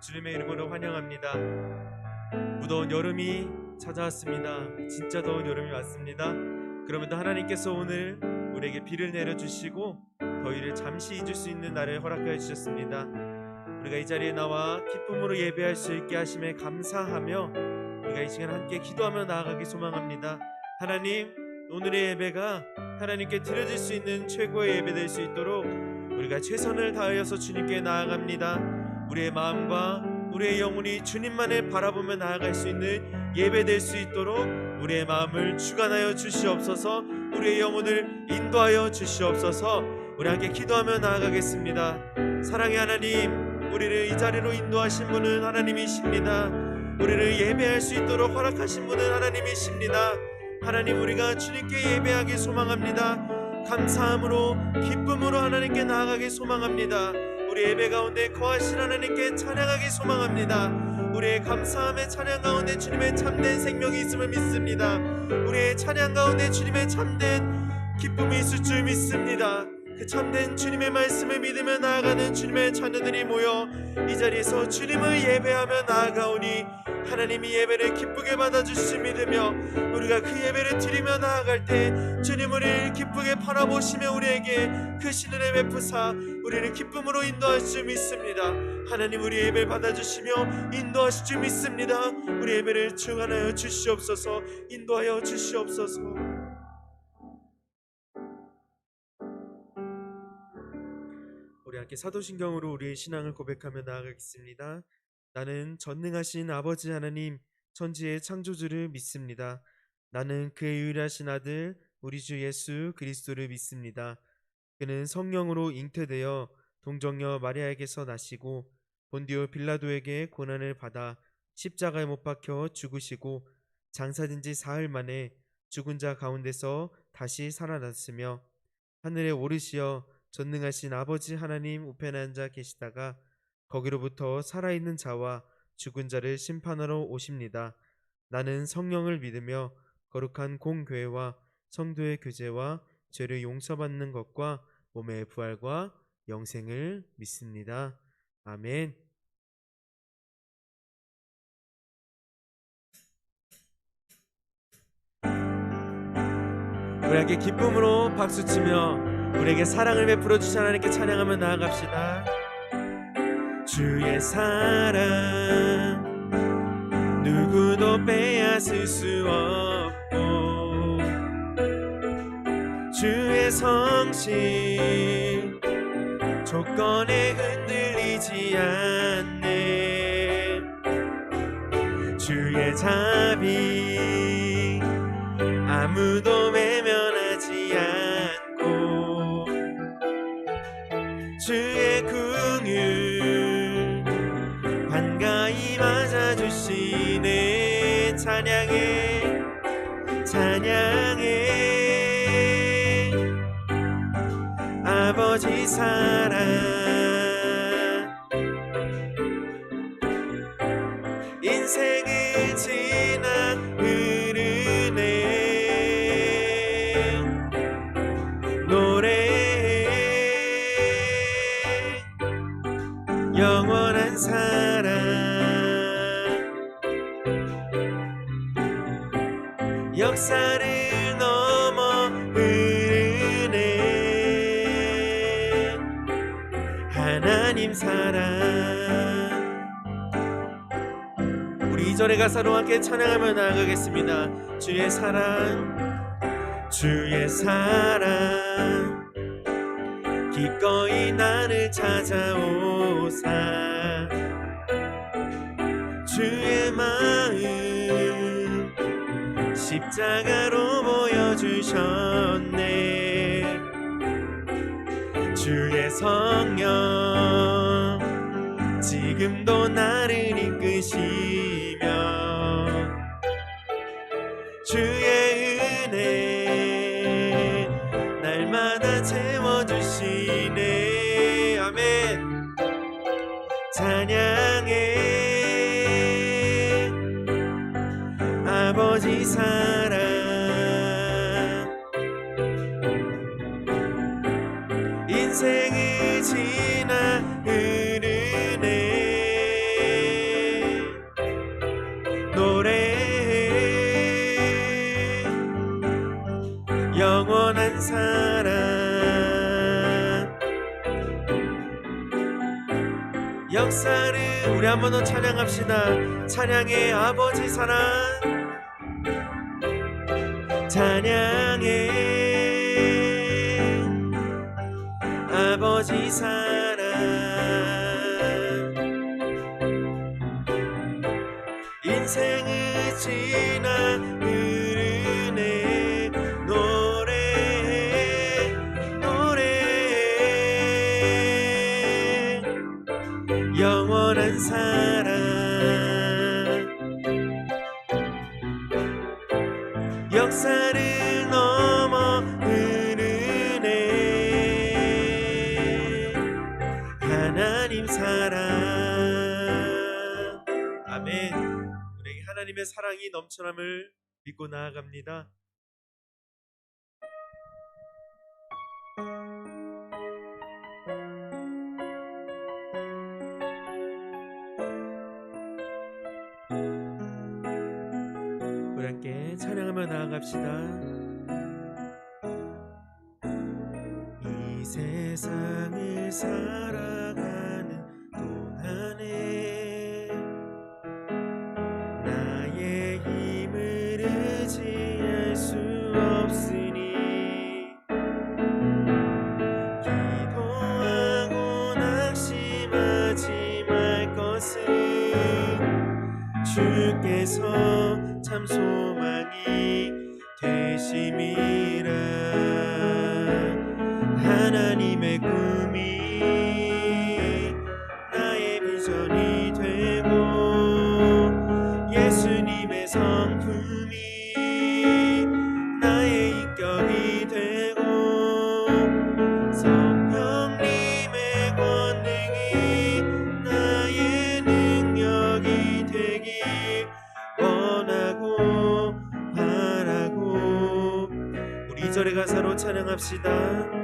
주님의 이름으로 환영합니다. 무더운 여름이 찾아왔습니다. 진짜 더운 여름이 왔습니다. 그럼에도 하나님께서 오늘 우리에게 비를 내려주시고 더위를 잠시 잊을 수 있는 날을 허락하여 주셨습니다. 우리가 이 자리에 나와 기쁨으로 예배할 수 있게 하심에 감사하며 우리가 이 시간 함께 기도하며 나아가기 소망합니다. 하나님, 오늘의 예배가 하나님께 드려질 수 있는 최고의 예배 될 수 있도록 우리가 최선을 다하여서 주님께 나아갑니다. 우리의 마음과 우리의 영혼이 주님만을 바라보며 나아갈 수 있는 예배 될 수 있도록 우리의 마음을 주관하여 주시옵소서. 우리의 영혼을 인도하여 주시옵소서. 우리 함께 기도하며 나아가겠습니다. 사랑의 하나님, 우리를 이 자리로 인도하신 분은 하나님이십니다. 우리를 예배할 수 있도록 허락하신 분은 하나님이십니다. 하나님, 우리가 주님께 예배하기 소망합니다. 감사함으로 기쁨으로 하나님께 나아가기 소망합니다. 우리 예배 가운데 거하신 하나님께 찬양하기 소망합니다. 우리의 감사함의 찬양 가운데 주님의 참된 생명이 있음을 믿습니다. 우리의 찬양 가운데 주님의 참된 기쁨이 있을 줄 믿습니다. 그 참된 주님의 말씀을 믿으며 나아가는 주님의 자녀들이 모여 이 자리에서 주님을 예배하며 나아가오니 하나님이 예배를 기쁘게 받아주실 믿으며 우리가 그 예배를 드리며 나아갈 때 주님 우리를 기쁘게 바라보시며 우리에게 그 신은혜 베푸사 우리를 기쁨으로 인도하실 줄 믿습니다. 하나님, 우리 예배를 받아주시며 인도하실 줄 믿습니다. 우리 예배를 주관하여 주시옵소서. 인도하여 주시옵소서. 우리 함께 사도신경으로 우리의 신앙을 고백하며 나아가겠습니다. 나는 전능하신 아버지 하나님 천지의 창조주를 믿습니다. 나는 그의 유일하신 아들 우리 주 예수 그리스도를 믿습니다. 그는 성령으로 잉태되어 동정녀 마리아에게서 나시고 본디오 빌라도에게 고난을 받아 십자가에 못 박혀 죽으시고 장사된 지 사흘 만에 죽은 자 가운데서 다시 살아났으며 하늘에 오르시어 전능하신 아버지 하나님 우편에 앉아 계시다가 거기로부터 살아있는 자와 죽은 자를 심판하러 오십니다. 나는 성령을 믿으며 거룩한 공교회와 성도의 교제와 죄를 용서받는 것과 몸의 부활과 영생을 믿습니다. 아멘. 우리 함께 기쁨으로 박수치며 우리에게 사랑을 베풀어 주신 하나님께 찬양하며 나아갑시다. 주의 사랑 누구도 빼앗을 수 없고 주의 성실 조건에 흔들리지 않네. 주의 자비 아무도 외면하지 않고 주의 긍휼 반가이 맞아주시네. 찬양해 찬양해 아버지 사랑. 인생을 지나 흐르네 노래해 영원한 사랑. 역사를 넘어 흐르네 하나님 사랑. 우리 2절의 가사로 함께 찬양하며 나아가겠습니다. 주의 사랑 주의 사랑 기꺼이 나를 찾아오사 주의 마음 십자가로 보여주셨네. 주의 성령 지금도 나를 이끄시며 주의 은혜 날마다 채워주시네. 아멘. 찬양해 아버지 사랑. 인생을 지나 흐르네 영원한 사랑. 역사를 우리 한 번 더 찬양합시다. 찬양의 아버지 사랑, 찬양의 아버지 사랑. 인생을 지나 흐르네 노래 노래. 영원한 사랑. 역사를 넘어 흐르네 하나님 사랑. 아멘. 우리에게 하나님의 사랑이 넘쳐남을 믿고 나아갑니다. 우리 함께 찬양하며 나아갑시다. 이 세상을 살아가는 동안에 나의 힘을 의지할 수 없으니 기도하고 낙심하지 말 것은 주께서 참 소망이 되심이라. 하나님의 꿈이 나의 비전이 되고 예수님의 성품이 나의 인격이 되고 성령님의 권능이 나의 능력이 되길 원하고 바라고. 우리 2절의 가사로 찬양합시다.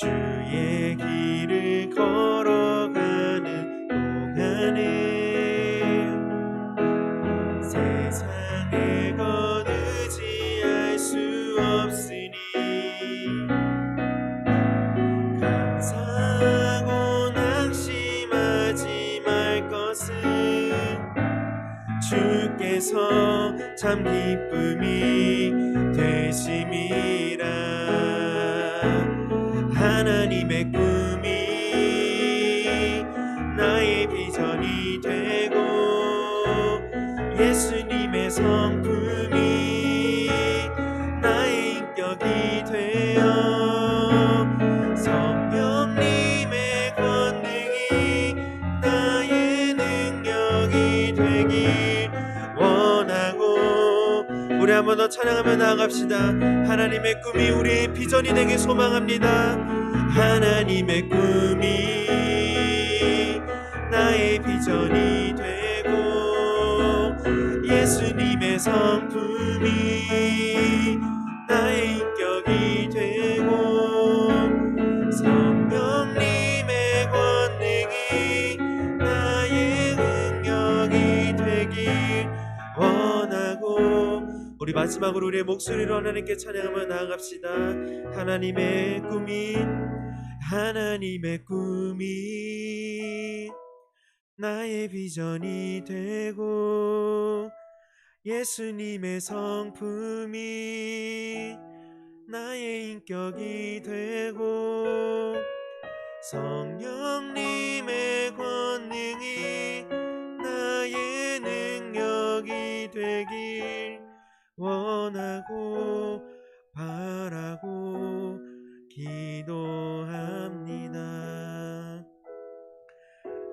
주의 길을 걸어가는 동안에 세상의 것 의지할 수 없으니 감사하고 낙심하지 말 것은 주께서 참 기쁨이 되심이라. 하나님의 꿈이 나의 비전이 되고 예수님의 성품이 나의 인격이 되어 성령님의 권능이 나의 능력이 되길 원하고. 우리 한 번 더 찬양하며 나아갑시다. 하나님의 꿈이 우리의 비전이 되길 소망합니다. 하나님의 꿈이 나의 비전이 되고 예수님의 성품이 나의 인격이 되고 성령님의 권능이 나의 능력이 되길 원하고. 우리 마지막으로 우리의 목소리로 하나님께 찬양하며 나아갑시다. 하나님의 꿈이 나의 비전이 되고 예수님의 성품이 나의 인격이 되고 성령님의 권능이 나의 능력이 되길 원하고 바라고 기도합니다.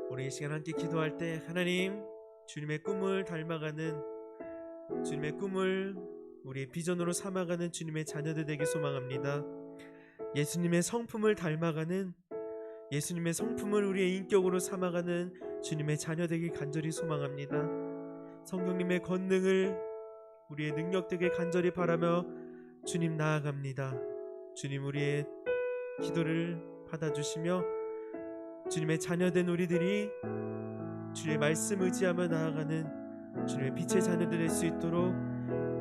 우리 이 시간 함께 기도할 때 하나님, 주님의 꿈을 닮아가는, 주님의 꿈을 우리의 비전으로 삼아가는 주님의 자녀들 되길 소망합니다. 예수님의 성품을 닮아가는, 예수님의 성품을 우리의 인격으로 삼아가는 주님의 자녀 되길 간절히 소망합니다. 성령님의 권능을 우리의 능력 되게 간절히 바라며 주님 나아갑니다. 주님, 우리의 기도를 받아주시며 주님의 자녀된 우리들이 주님의 말씀 의지하며 나아가는 주님의 빛의 자녀들 될 수 있도록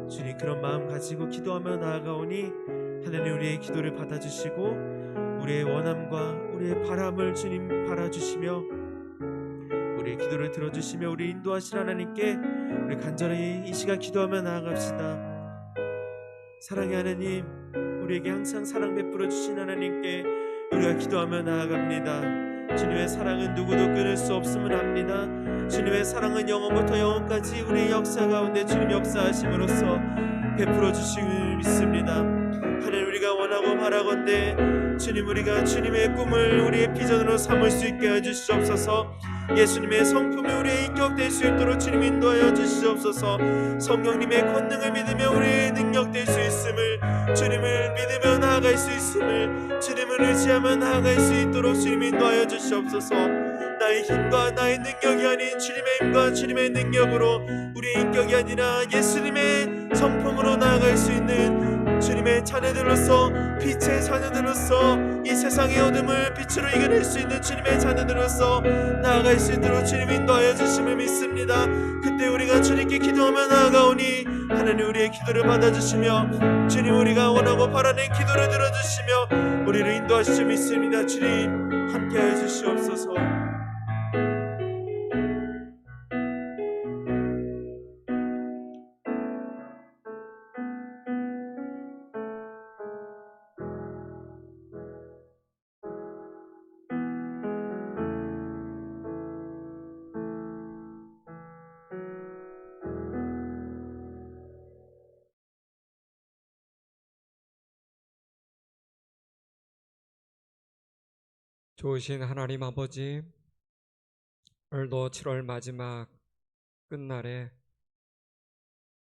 주님, 그런 마음 가지고 기도하며 나아가오니 하나님 우리의 기도를 받아주시고 우리의 원함과 우리의 바람을 주님 바라주시며 우리의 기도를 들어주시며 우리 인도하실 하나님께 우리 간절히 이 시간 기도하며 나아갑시다. 사랑의 하나님, 우리에게 항상 사랑 베풀어 주신 하나님께 우리가 기도하며 나아갑니다. 주님의 사랑은 누구도 끊을 수 없음을 압니다. 주님의 사랑은 영원부터 영원까지 우리의 역사 가운데 주님 역사하심으로써 베풀어 주심을 믿습니다. 하나님, 우리가 원하고 바라건대 주님, 우리가 주님의 꿈을 우리의 비전으로 삼을 수 있게 해주시옵소서. 예수님의 성품이 우리의 인격될 수 있도록 주님 인도하여 주시옵소서. 성령님의 권능을 믿으며 우리의 능력될 수 있음을, 주님을 믿으며 나아갈 수 있음을, 주님을 의지하며 나아갈 수 있도록 주님 인도하여 주시옵소서. 나의 힘과 나의 능력이 아닌 주님의 힘과 주님의 능력으로 우리의 인격이 아니라 예수님의 성품으로 나아갈 수 있는 주님의 자녀들로서, 빛의 자녀들로서, 이 세상의 어둠을 빛으로 이겨낼 수 있는 주님의 자녀들로서 나아갈 수 있도록 주님 인도하여 주심을 믿습니다. 그때 우리가 주님께 기도하며 나아가오니 하나님 우리의 기도를 받아주시며 주님, 우리가 원하고 바라는 기도를 들어주시며 우리를 인도하시지 믿습니다. 주님, 함께하여 주시옵소서. 좋으신 하나님 아버지, 오늘도 7월 마지막 끝날에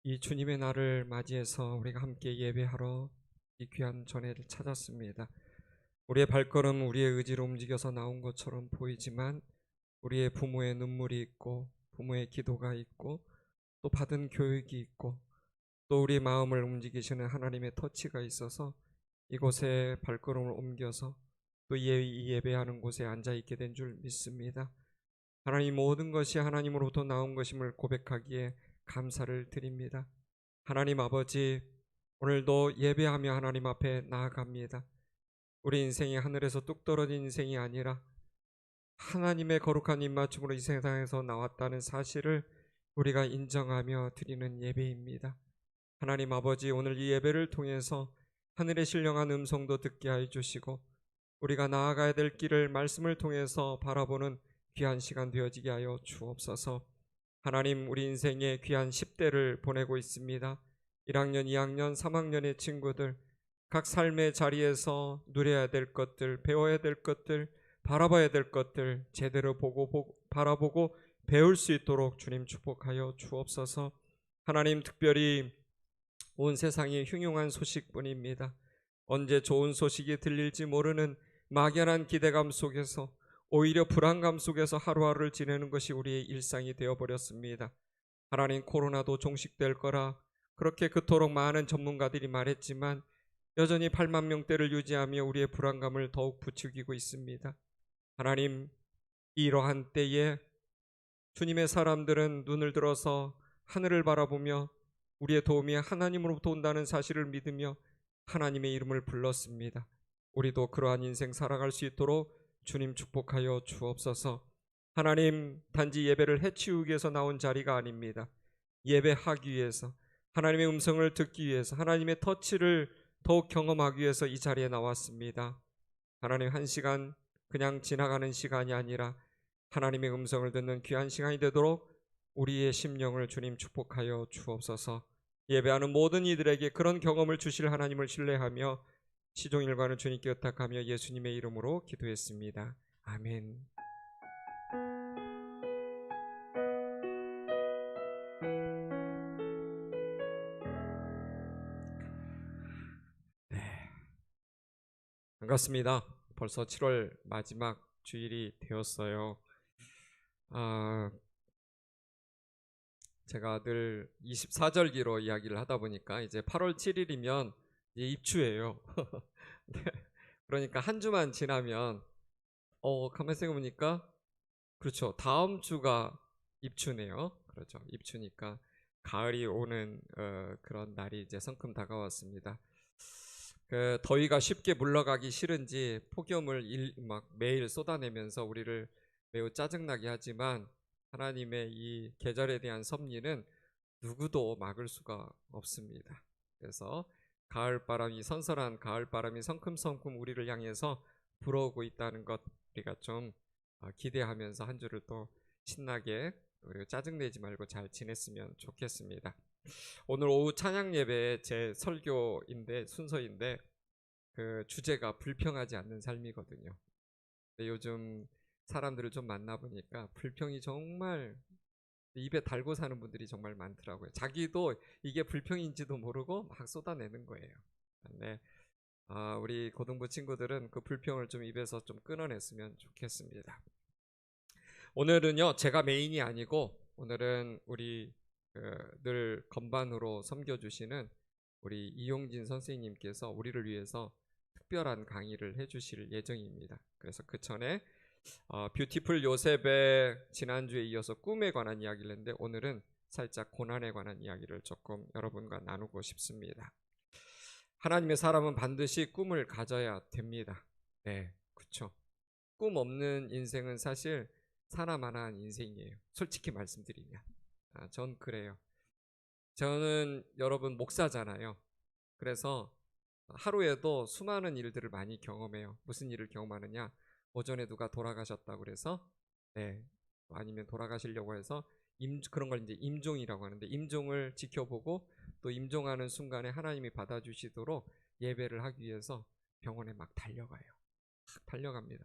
이 주님의 날을 맞이해서 우리가 함께 예배하러 이 귀한 전회를 찾았습니다. 우리의 발걸음 우리의 의지로 움직여서 나온 것처럼 보이지만 우리의 부모의 눈물이 있고 부모의 기도가 있고 또 받은 교육이 있고 또 우리 마음을 움직이시는 하나님의 터치가 있어서 이곳에 발걸음을 옮겨서 또 이 예배하는 곳에 앉아있게 된 줄 믿습니다. 하나님, 모든 것이 하나님으로부터 나온 것임을 고백하기에 감사를 드립니다. 하나님 아버지, 오늘도 예배하며 하나님 앞에 나아갑니다. 우리 인생이 하늘에서 뚝 떨어진 인생이 아니라 하나님의 거룩한 입맞춤으로 이 세상에서 나왔다는 사실을 우리가 인정하며 드리는 예배입니다. 하나님 아버지, 오늘 이 예배를 통해서 하늘의 신령한 음성도 듣게 하여 주시고 우리가 나아가야 될 길을 말씀을 통해서 바라보는 귀한 시간 되어지게 하여 주옵소서. 하나님, 우리 인생의 귀한 10대를 보내고 있습니다. 1학년, 2학년, 3학년의 친구들, 각 삶의 자리에서 누려야 될 것들, 배워야 될 것들, 바라봐야 될 것들 제대로 바라보고 배울 수 있도록 주님 축복하여 주옵소서. 하나님, 특별히 온 세상이 흉흉한 소식뿐입니다. 언제 좋은 소식이 들릴지 모르는 막연한 기대감 속에서 오히려 불안감 속에서 하루하루를 지내는 것이 우리의 일상이 되어버렸습니다. 하나님, 코로나도 종식될 거라 그렇게 그토록 많은 전문가들이 말했지만 여전히 8만 명대를 유지하며 우리의 불안감을 더욱 부추기고 있습니다. 하나님, 이러한 때에 주님의 사람들은 눈을 들어서 하늘을 바라보며 우리의 도움이 하나님으로부터 온다는 사실을 믿으며 하나님의 이름을 불렀습니다. 우리도 그러한 인생 살아갈 수 있도록 주님 축복하여 주옵소서. 하나님, 단지 예배를 해치우기 위해서 나온 자리가 아닙니다. 예배하기 위해서, 하나님의 음성을 듣기 위해서, 하나님의 터치를 더욱 경험하기 위해서 이 자리에 나왔습니다. 하나님, 한 시간 그냥 지나가는 시간이 아니라 하나님의 음성을 듣는 귀한 시간이 되도록 우리의 심령을 주님 축복하여 주옵소서. 예배하는 모든 이들에게 그런 경험을 주실 하나님을 신뢰하며 시종일관을 주님께 의탁하며 예수님의 이름으로 기도했습니다. 아멘. 네, 반갑습니다. 벌써 7월 마지막 주일이 되었어요. 제가 늘 24절기로 이야기를 하다 보니까 이제 8월 7일이면 이제 입추예요. 네, 그러니까 한 주만 지나면 가만히 생각해보니까 그렇죠, 다음 주가 입추네요. 그렇죠, 입추니까 가을이 오는 그런 날이 이제 성큼 다가왔습니다. 그 더위가 쉽게 물러가기 싫은지 폭염을 막 매일 쏟아내면서 우리를 매우 짜증나게 하지만 하나님의 이 계절에 대한 섭리는 누구도 막을 수가 없습니다. 그래서 가을바람이 선선한 가을바람이 성큼성큼 우리를 향해서 불어오고 있다는 것 우리가 좀 기대하면서 한 주를 또 신나게 그리고 짜증내지 말고 잘 지냈으면 좋겠습니다. 오늘 오후 찬양 예배 제 설교인데 순서인데 그 주제가 불평하지 않는 삶이거든요. 근데 요즘 사람들을 좀 만나보니까 불평이 정말 입에 달고 사는 분들이 정말 많더라고요. 자기도 이게 불평인지도 모르고 막 쏟아내는 거예요. 근데 우리 고등부 친구들은 그 불평을 좀 입에서 좀 끊어냈으면 좋겠습니다. 오늘은요 제가 메인이 아니고 오늘은 우리 늘 건반으로 섬겨주시는 우리 이용진 선생님께서 우리를 위해서 특별한 강의를 해주실 예정입니다. 그래서 그 전에 뷰티풀 요셉의 지난주에 이어서 꿈에 관한 이야기를 했는데 오늘은 살짝 고난에 관한 이야기를 조금 여러분과 나누고 싶습니다. 하나님의 사람은 반드시 꿈을 가져야 됩니다. 네, 그렇죠. 꿈 없는 인생은 사실 사나마나한 인생이에요. 솔직히 말씀드리면 전 그래요. 저는 여러분 목사잖아요. 그래서 하루에도 수많은 일들을 많이 경험해요. 무슨 일을 경험하느냐? 오전에 누가 돌아가셨다고 그래서 아니면 돌아가시려고 해서 그런 걸 이제 임종이라고 하는데 임종을 지켜보고 또 임종하는 순간에 하나님이 받아주시도록 예배를 하기 위해서 병원에 막 달려가요. 막 달려갑니다.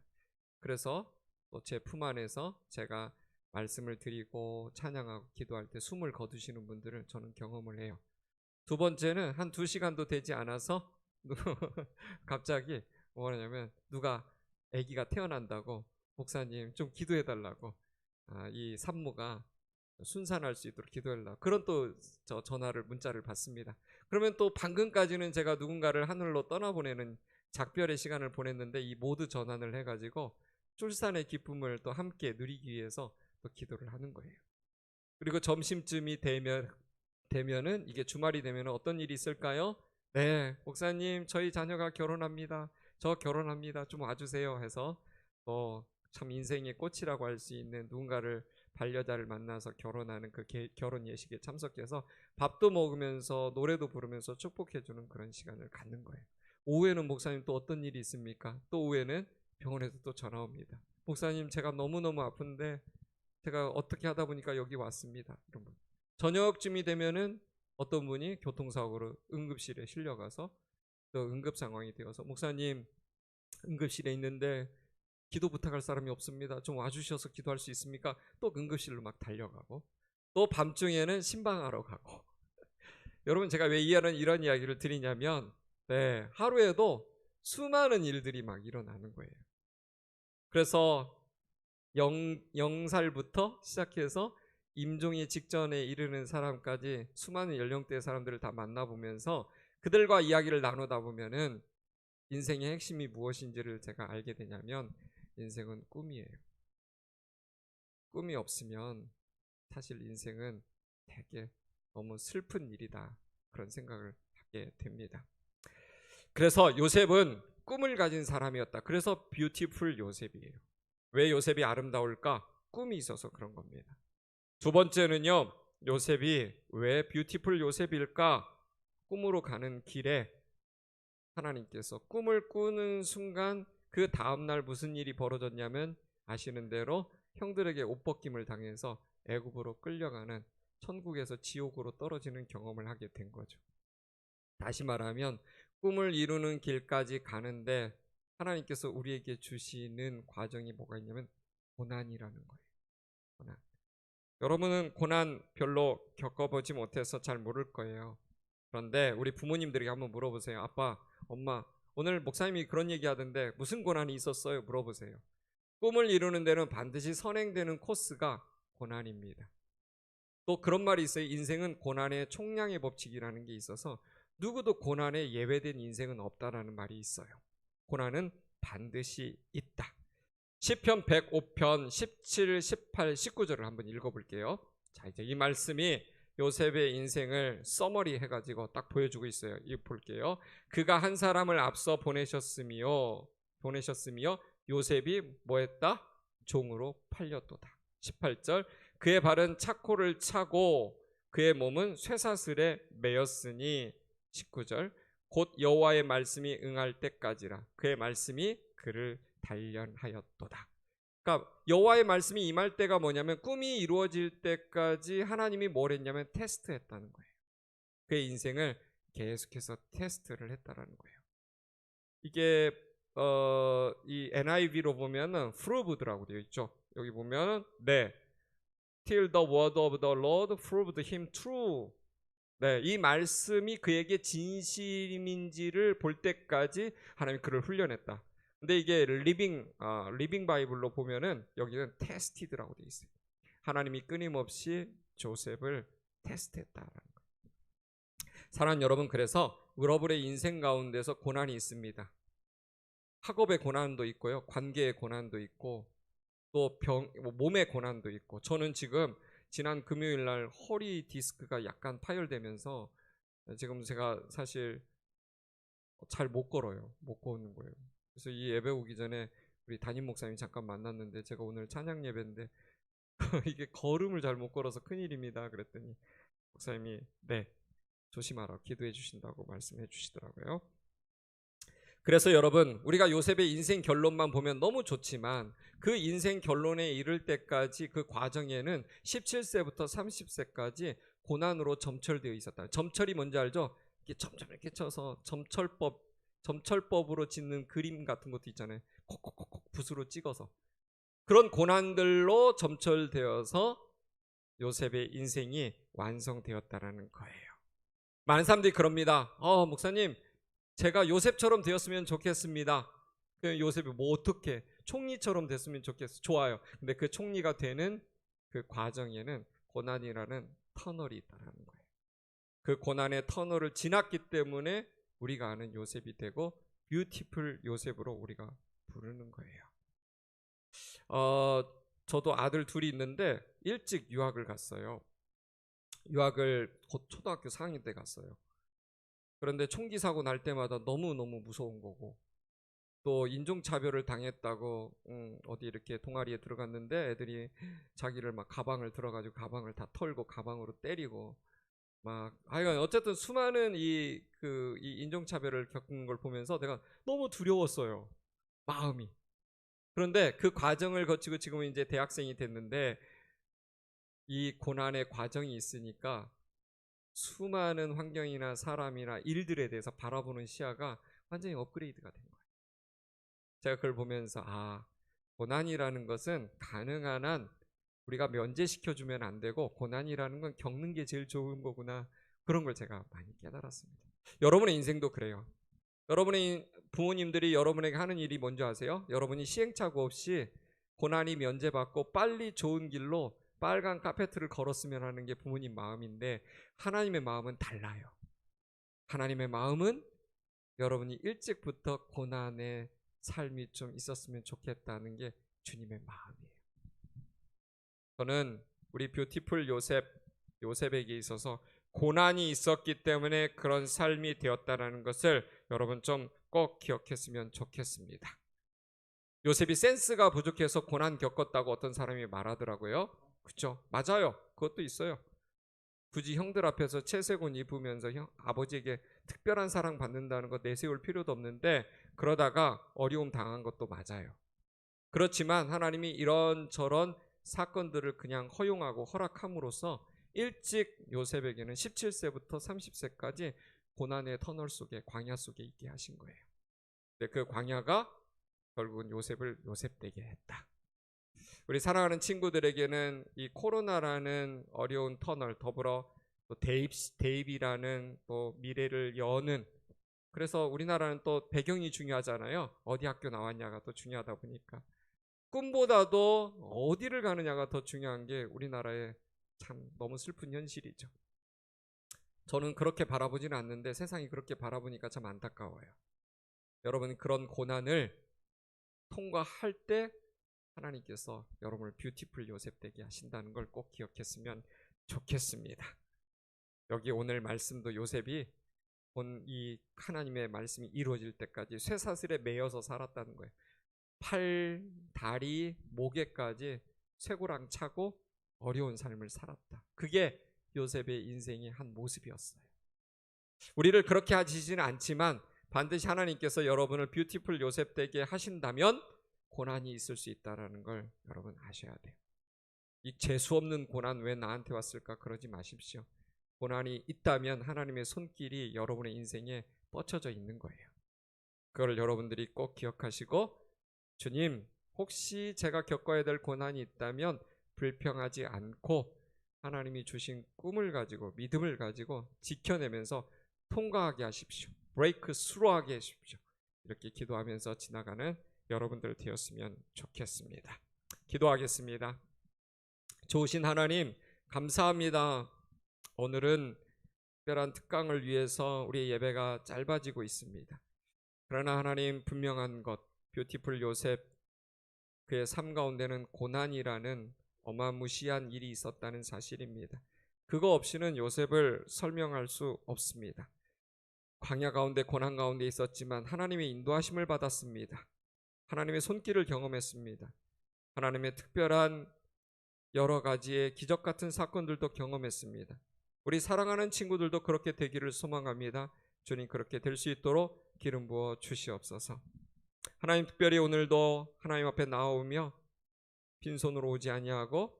그래서 또 제 품 안에서 제가 말씀을 드리고 찬양하고 기도할 때 숨을 거두시는 분들을 저는 경험을 해요. 두 번째는 한 2시간도 되지 않아서 갑자기 뭐냐면 누가 아기가 태어난다고 목사님 좀 기도해 달라고 이 산모가 순산할 수 있도록 기도해달라고 그런 또 저 전화를 문자를 받습니다. 그러면 또 방금까지는 제가 누군가를 하늘로 떠나보내는 작별의 시간을 보냈는데 이 모두 전환을 해가지고 출산의 기쁨을 또 함께 누리기 위해서 또 기도를 하는 거예요. 그리고 점심쯤이 되면은 이게 주말이 되면 어떤 일이 있을까요? 네, 목사님 저희 자녀가 결혼합니다. 저 결혼합니다. 좀 와주세요 해서 참 인생의 꽃이라고 할 수 있는 누군가를 반려자를 만나서 결혼하는 그 결혼 예식에 참석해서 밥도 먹으면서 노래도 부르면서 축복해주는 그런 시간을 갖는 거예요. 오후에는 목사님 또 어떤 일이 있습니까? 또 오후에는 병원에서 또 전화 옵니다. 목사님 제가 너무너무 아픈데 제가 어떻게 하다 보니까 여기 왔습니다. 이런 분. 저녁쯤이 되면은 어떤 분이 교통사고로 응급실에 실려가서 또 응급 상황이 되어서 목사님 응급실에 있는데 기도 부탁할 사람이 없습니다. 좀 와주셔서 기도할 수 있습니까? 또 응급실로 막 달려가고 또 밤중에는 신방하러 가고 여러분 제가 왜 이런 이야기를 드리냐면 하루에도 수많은 일들이 막 일어나는 거예요. 그래서 0살부터 시작해서 임종의 직전에 이르는 사람까지 수많은 연령대의 사람들을 다 만나보면서 그들과 이야기를 나누다 보면은 인생의 핵심이 무엇인지를 제가 알게 되냐면 인생은 꿈이에요. 꿈이 없으면 사실 인생은 되게 너무 슬픈 일이다 그런 생각을 하게 됩니다. 그래서 요셉은 꿈을 가진 사람이었다. 그래서 뷰티풀 요셉이에요. 왜 요셉이 아름다울까? 꿈이 있어서 그런 겁니다. 두 번째는요, 요셉이 왜 뷰티풀 요셉일까? 꿈으로 가는 길에 하나님께서 꿈을 꾸는 순간 그 다음날 무슨 일이 벌어졌냐면 아시는 대로 형들에게 옷벗김을 당해서 애굽으로 끌려가는 천국에서 지옥으로 떨어지는 경험을 하게 된 거죠. 다시 말하면 꿈을 이루는 길까지 가는데 하나님께서 우리에게 주시는 과정이 뭐가 있냐면 고난이라는 거예요. 고난. 여러분은 고난 별로 겪어보지 못해서 잘 모를 거예요. 그런데 우리 부모님들에게 한번 물어보세요. 아빠, 엄마, 오늘 목사님이 그런 얘기 하던데 무슨 고난이 있었어요? 물어보세요. 꿈을 이루는 데는 반드시 선행되는 코스가 고난입니다. 또 그런 말이 있어요. 인생은 고난의 총량의 법칙이라는 게 있어서 누구도 고난에 예외된 인생은 없다라는 말이 있어요. 고난은 반드시 있다. 시편 105편 17, 18, 19절을 한번 읽어볼게요. 자, 이제 이 말씀이 요셉의 인생을 서머리 해가지고 딱 보여주고 있어요. 이거 볼게요. 그가 한 사람을 앞서 보내셨으며 요셉이 뭐했다? 종으로 팔렸도다. 18절 그의 발은 차코를 차고 그의 몸은 쇠사슬에 매였으니 19절 곧 여호와의 말씀이 응할 때까지라 그의 말씀이 그를 단련하였도다. 그러니까 여호와의 말씀이 임할 때가 뭐냐면 꿈이 이루어질 때까지 하나님이 뭘 했냐면 테스트했다는 거예요. 그의 인생을 계속해서 테스트를 했다라는 거예요. 이게 이 NIV로 보면은 proved라고 되어 있죠. 여기 보면은 네, till the word of the Lord proved him true. 네, 이 말씀이 그에게 진심인지를 볼 때까지 하나님이 그를 훈련했다. 근데 이게 리빙 바이블로 보면은 여기는 테스티드라고 되어 있어요. 하나님이 끊임없이 조셉을 테스트했다라는 거예요. 사랑하는 여러분, 그래서 여러분의 인생 가운데서 고난이 있습니다. 학업의 고난도 있고요, 관계의 고난도 있고, 또 몸의 고난도 있고. 저는 지금 지난 금요일 날 허리 디스크가 약간 파열되면서 지금 제가 사실 잘 못 걸어요. 못 걷는 거예요. 그래서 이 예배 오기 전에 우리 담임 목사님 잠깐 만났는데 제가 오늘 찬양 예배인데 이게 걸음을 잘 못 걸어서 큰일입니다. 그랬더니 목사님이 네, 조심하라 기도해 주신다고 말씀해 주시더라고요. 그래서 여러분, 우리가 요셉의 인생 결론만 보면 너무 좋지만 그 인생 결론에 이를 때까지 그 과정에는 17세부터 30세까지 고난으로 점철되어 있었다. 점철이 뭔지 알죠? 이렇게 점점 이렇게 쳐서 점철법으로 짓는 그림 같은 것도 있잖아요. 콕콕콕콕 붓으로 찍어서 그런 고난들로 점철되어서 요셉의 인생이 완성되었다라는 거예요. 많은 사람들이 그럽니다. 목사님, 제가 요셉처럼 되었으면 좋겠습니다. 그 요셉이 뭐 어떻게 총리처럼 됐으면 좋겠어. 좋아요. 근데 그 총리가 되는 그 과정에는 고난이라는 터널이 있다는 거예요. 그 고난의 터널을 지났기 때문에 우리가 아는 요셉이 되고 뷰티풀 요셉으로 우리가 부르는 거예요. 저도 아들 둘이 있는데 일찍 유학을 갔어요. 유학을 곧 초등학교 4학년 때 갔어요. 그런데 총기 사고 날 때마다 너무너무 무서운 거고, 또 인종차별을 당했다고 어디 이렇게 동아리에 들어갔는데 애들이 자기를 막 가방을 들어가지고 가방을 다 털고 가방으로 때리고 막 하여간 어쨌든 수많은 이 인종차별을 겪은 걸 보면서 내가 너무 두려웠어요, 마음이. 그런데 그 과정을 거치고 지금 이제 대학생이 됐는데 이 고난의 과정이 있으니까 수많은 환경이나 사람이나 일들에 대해서 바라보는 시야가 완전히 업그레이드가 된 거예요. 제가 그걸 보면서 고난이라는 것은 가능한 한 우리가 면제시켜주면 안 되고 고난이라는 건 겪는 게 제일 좋은 거구나, 그런 걸 제가 많이 깨달았습니다. 여러분의 인생도 그래요. 여러분의 부모님들이 여러분에게 하는 일이 뭔지 아세요? 여러분이 시행착오 없이 고난이 면제받고 빨리 좋은 길로 빨간 카페트를 걸었으면 하는 게 부모님 마음인데, 하나님의 마음은 달라요. 하나님의 마음은 여러분이 일찍부터 고난의 삶이 좀 있었으면 좋겠다는 게 주님의 마음이에요. 저는 우리 뷰티풀 요셉에게 있어서 고난이 있었기 때문에 그런 삶이 되었다는 것을 여러분 좀 꼭 기억했으면 좋겠습니다. 요셉이 센스가 부족해서 고난 겪었다고 어떤 사람이 말하더라고요. 그렇죠? 맞아요. 그것도 있어요. 굳이 형들 앞에서 채색 옷 입으면서 아버지에게 특별한 사랑 받는다는 거 내세울 필요도 없는데 그러다가 어려움 당한 것도 맞아요. 그렇지만 하나님이 이런저런 사건들을 그냥 허용하고 허락함으로써 일찍 요셉에게는 17세부터 30세까지 고난의 터널 속에, 광야 속에 있게 하신 거예요. 근데 그 광야가 결국은 요셉을 요셉되게 했다. 우리 사랑하는 친구들에게는 이 코로나라는 어려운 터널, 더불어 또 대입이라는 또 미래를 여는, 그래서 우리나라는 또 배경이 중요하잖아요. 어디 학교 나왔냐가 또 중요하다 보니까 꿈보다도 어디를 가느냐가 더 중요한 게 우리나라의 참 너무 슬픈 현실이죠. 저는 그렇게 바라보지는 않는데 세상이 그렇게 바라보니까 참 안타까워요. 여러분, 그런 고난을 통과할 때 하나님께서 여러분을 뷰티풀 요셉 되게 하신다는 걸 꼭 기억했으면 좋겠습니다. 여기 오늘 말씀도 요셉이 본 이 하나님의 말씀이 이루어질 때까지 쇠사슬에 매여서 살았다는 거예요. 팔, 다리, 목에까지 쇠고랑 차고 어려운 삶을 살았다. 그게 요셉의 인생의 한 모습이었어요. 우리를 그렇게 하시지는 않지만 반드시 하나님께서 여러분을 뷰티풀 요셉 되게 하신다면 고난이 있을 수 있다는 걸 여러분 아셔야 돼요. 이 재수 없는 고난 왜 나한테 왔을까 그러지 마십시오. 고난이 있다면 하나님의 손길이 여러분의 인생에 뻗쳐져 있는 거예요. 그걸 여러분들이 꼭 기억하시고, 주님, 혹시 제가 겪어야 될 고난이 있다면 불평하지 않고 하나님이 주신 꿈을 가지고 믿음을 가지고 지켜내면서 통과하게 하십시오. 브레이크 스루하게 하십시오. 이렇게 기도하면서 지나가는 여러분들 되었으면 좋겠습니다. 기도하겠습니다. 좋으신 하나님, 감사합니다. 오늘은 특별한 특강을 위해서 우리의 예배가 짧아지고 있습니다. 그러나 하나님, 분명한 것, 뷰티풀 요셉, 그의 삶 가운데는 고난이라는 어마무시한 일이 있었다는 사실입니다. 그거 없이는 요셉을 설명할 수 없습니다. 광야 가운데 고난 가운데 있었지만 하나님의 인도하심을 받았습니다. 하나님의 손길을 경험했습니다. 하나님의 특별한 여러 가지의 기적 같은 사건들도 경험했습니다. 우리 사랑하는 친구들도 그렇게 되기를 소망합니다. 주님, 그렇게 될 수 있도록 기름 부어 주시옵소서. 하나님, 특별히 오늘도 하나님 앞에 나오며 빈손으로 오지 아니하고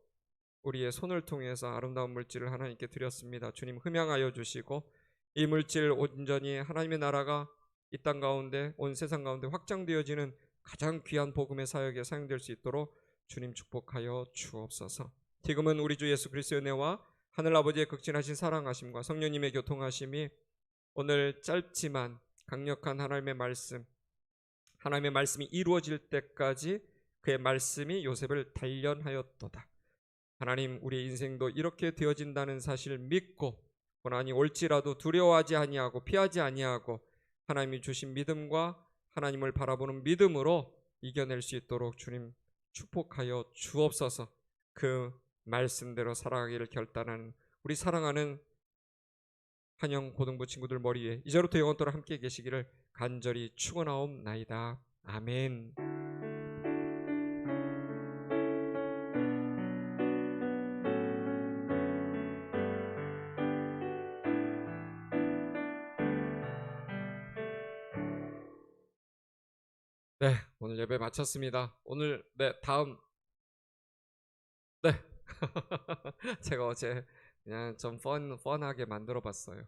우리의 손을 통해서 아름다운 물질을 하나님께 드렸습니다. 주님, 흠양하여 주시고 이 물질 온전히 하나님의 나라가 이 땅 가운데, 온 세상 가운데 확장되어지는 가장 귀한 복음의 사역에 사용될 수 있도록 주님 축복하여 주옵소서. 지금은 우리 주 예수 그리스도의 은혜와 하늘아버지의 극진하신 사랑하심과 성령님의 교통하심이 오늘 짧지만 강력한 하나님의 말씀이 이루어질 때까지 그의 말씀이 요셉을 단련하였도다. 하나님, 우리의 인생도 이렇게 되어진다는 사실을 믿고 고난이 올지라도 두려워하지 아니하고 피하지 아니하고 하나님이 주신 믿음과 하나님을 바라보는 믿음으로 이겨낼 수 있도록 주님 축복하여 주옵소서. 그 말씀대로 살아가기를 결단하는 우리 사랑하는 한영 고등부 친구들 머리에 이제부터 영원토록 함께 계시기를 간절히 축원하옵나이다. 아멘. 네, 오늘 예배 마쳤습니다. 오늘 다음 제가 어제 그냥 좀 펀하게 만들어 봤어요.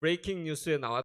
브레이킹 뉴스에 나왔